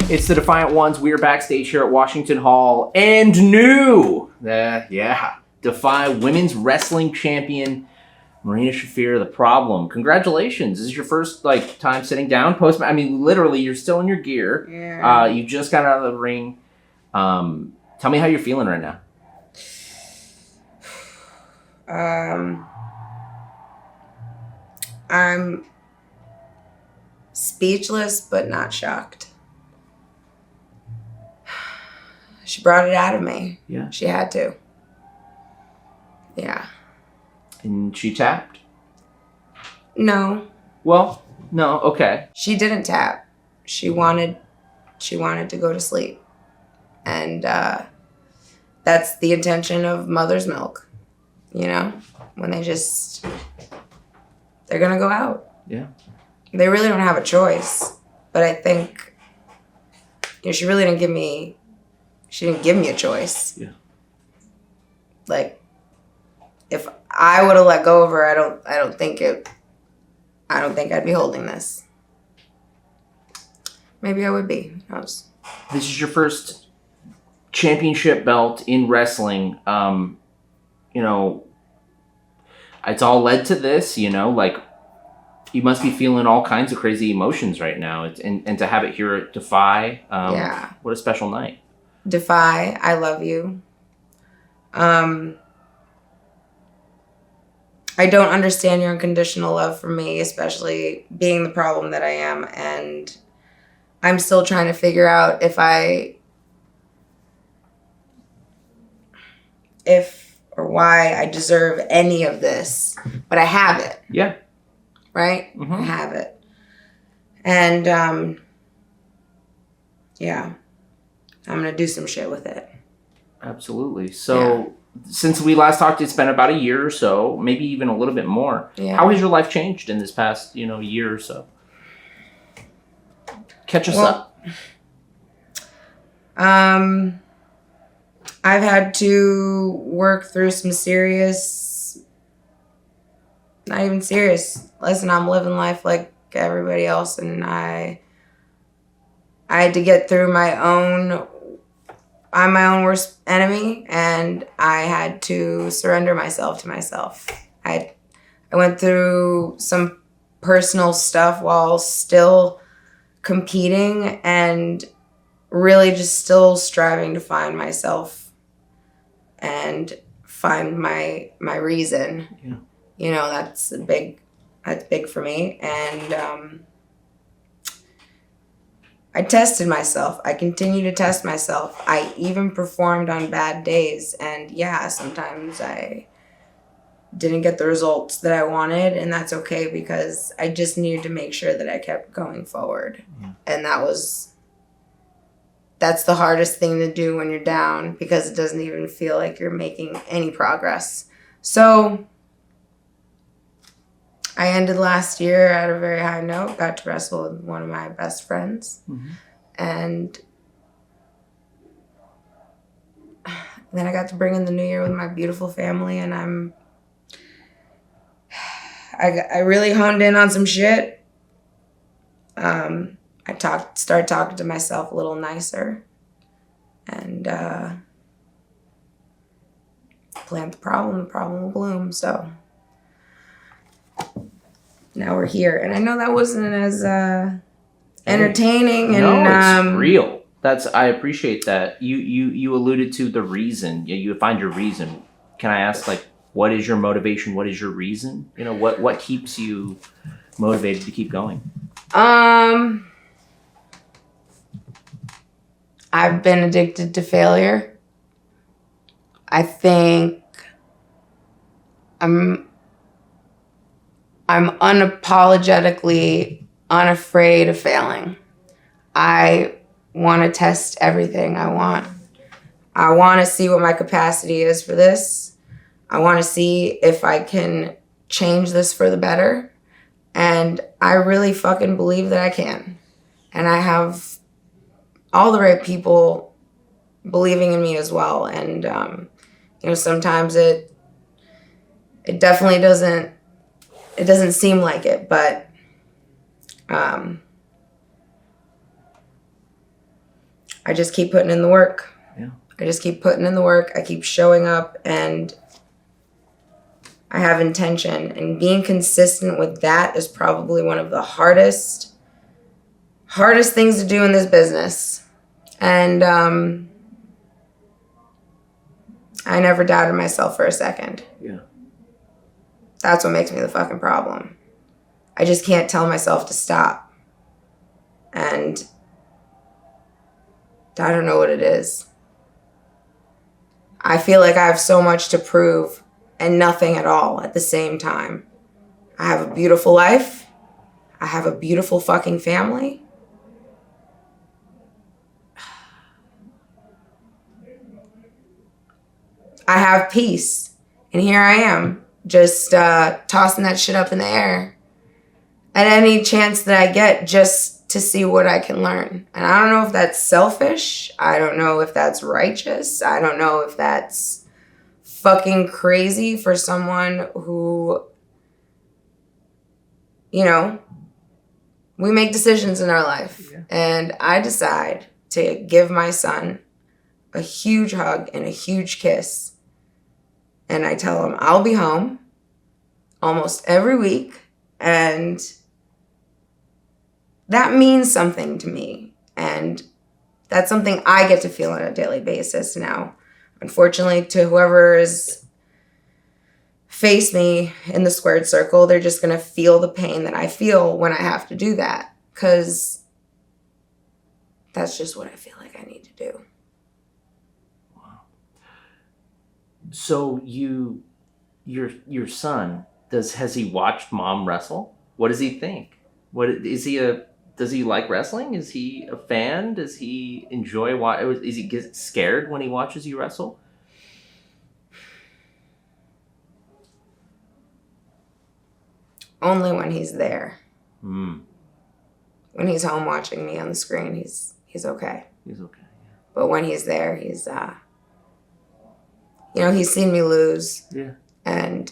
It's the Defyant Ones. We are backstage here at Washington Hall, and new, Defy Women's Wrestling Champion Marina Shafir. The Problem. Congratulations! This is your first time sitting down post. I mean, literally, you're still in your gear. Yeah. You just got out of the ring. Tell me how you're feeling right now. I'm speechless, but not shocked. She brought it out of me. Yeah. She had to. Yeah. And she tapped? No. Well, no, okay. She didn't tap. She wanted to go to sleep. And that's the intention of mother's milk. You know? When they're gonna go out. Yeah. They really don't have a choice. But I think she really didn't give me a choice. Yeah. If I would have let go of her, I don't think I'd be holding this. Maybe I would be. Who knows? This is your first championship belt in wrestling. It's all led to this, you must be feeling all kinds of crazy emotions right now. And to have it here at Defy, what a special night. Defy, I love you. I don't understand your unconditional love for me, especially being the problem that I am. And I'm still trying to figure out if or why I deserve any of this. But I have it. Yeah. Right? Mm-hmm. I have it. And, I'm going to do some shit with it. Absolutely. So, since we last talked, it's been about a year or so, maybe even a little bit more. Yeah. How has your life changed in this past, year or so? Catch us up. I've had to work through some not even serious. Listen, I'm living life like everybody else, and I had to get through I'm my own worst enemy, and I had to surrender myself to myself. I went through some personal stuff while still competing and really just still striving to find myself and find my reason. Yeah. That's big for me. And I tested myself. I continue to test myself. I even performed on bad days. And sometimes I didn't get the results that I wanted. And that's okay, because I just needed to make sure that I kept going forward. Yeah. And that's the hardest thing to do when you're down, because it doesn't even feel like you're making any progress. So I ended last year at a very high note, got to wrestle with one of my best friends. Mm-hmm. And then I got to bring in the new year with my beautiful family, and I really honed in on some shit. I started talking to myself a little nicer, and plant the problem will bloom. So now we're here, and I know that wasn't as entertaining. No, and it's real. I appreciate that. You alluded to the reason. You find your reason. Can I ask, what is your motivation? What is your reason? What keeps you motivated to keep going? I've been addicted to failure. I think I'm unapologetically unafraid of failing. I want to test everything. I want to see what my capacity is for this. I want to see if I can change this for the better. And I really fucking believe that I can. And I have all the right people believing in me as well. And, sometimes it definitely doesn't It doesn't seem like it, but I just keep putting in the work. Yeah. I just keep putting in the work. I keep showing up, and I have intention. And being consistent with that is probably one of the hardest things to do in this business. And I never doubted myself for a second. Yeah. That's what makes me the fucking problem. I just can't tell myself to stop. And I don't know what it is. I feel like I have so much to prove and nothing at all at the same time. I have a beautiful life. I have a beautiful fucking family. I have peace. And here I am, just tossing that shit up in the air at any chance that I get, just to see what I can learn. And I don't know if that's selfish. I don't know if that's righteous. I don't know if that's fucking crazy for someone who, you know, we make decisions in our life. Yeah. And I decide to give my son a huge hug and a huge kiss. And I tell him I'll be home almost every week. And that means something to me. And that's something I get to feel on a daily basis now. Unfortunately, to whoever has faced me in the squared circle, they're just going to feel the pain that I feel when I have to do that. Because that's just what I feel like I need to do. So your son, has he watched mom wrestle? What does he think? Does he like wrestling? Is he a fan? Does he enjoy is he get scared when he watches you wrestle? Only when he's there. Mm. When he's home watching me on the screen, he's okay. He's okay. Yeah. But when he's there, he's he's seen me lose. Yeah. And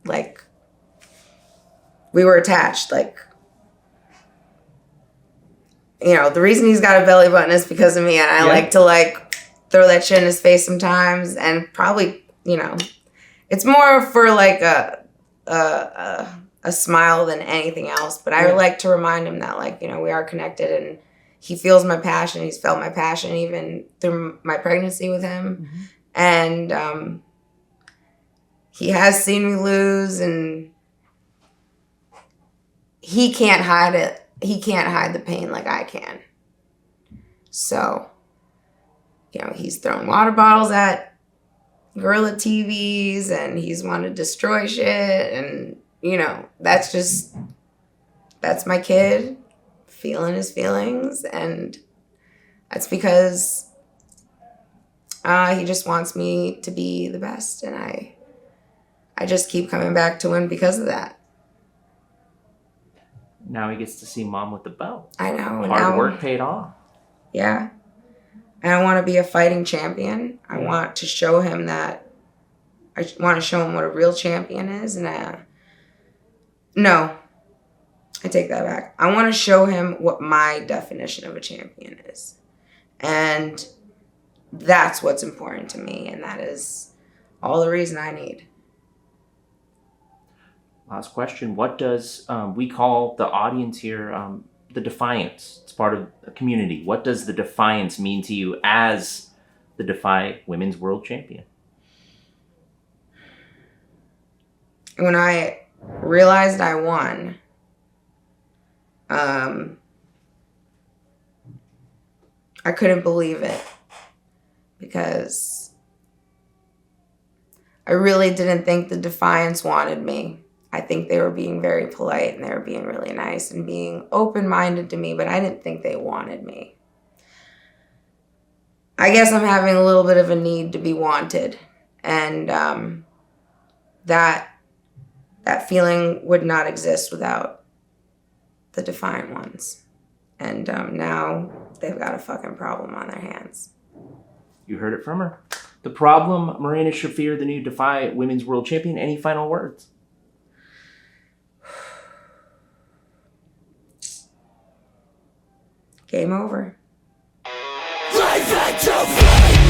like we were attached. Like, the reason he's got a belly button is because of me, and I like to throw that shit in his face sometimes, and probably, it's more for like a smile than anything else. But I like to remind him that we are connected, and he feels my passion. He's felt my passion even through my pregnancy with him. Mm-hmm. And he has seen me lose, and he can't hide it. He can't hide the pain like I can. So, he's thrown water bottles at gorilla TVs, and he's wanted to destroy shit. And, that's my kid feeling his feelings. And that's because he just wants me to be the best. And I just keep coming back to him because of that. Now he gets to see mom with the belt. I know. Hard work paid off. Yeah. And I want to be a fighting champion. I want to show him that. I want to show him what a real champion is. And no, I take that back. I want to show him what my definition of a champion is. And that's what's important to me. And that is all the reason I need. Last question. What does we call the audience here the Defiance? It's part of a community. What does the Defiance mean to you as the DEFY Women's World Champion? When I realized I won, I couldn't believe it, because I really didn't think the Defiance wanted me. I think they were being very polite, and they were being really nice and being open-minded to me, but I didn't think they wanted me. I guess I'm having a little bit of a need to be wanted, and that feeling would not exist without the Defyant Ones. And now they've got a fucking problem on their hands. You heard it from her. The problem, Marina Shafir, the new DEFY Women's World Champion. Any final words? Game over. Rise into flame!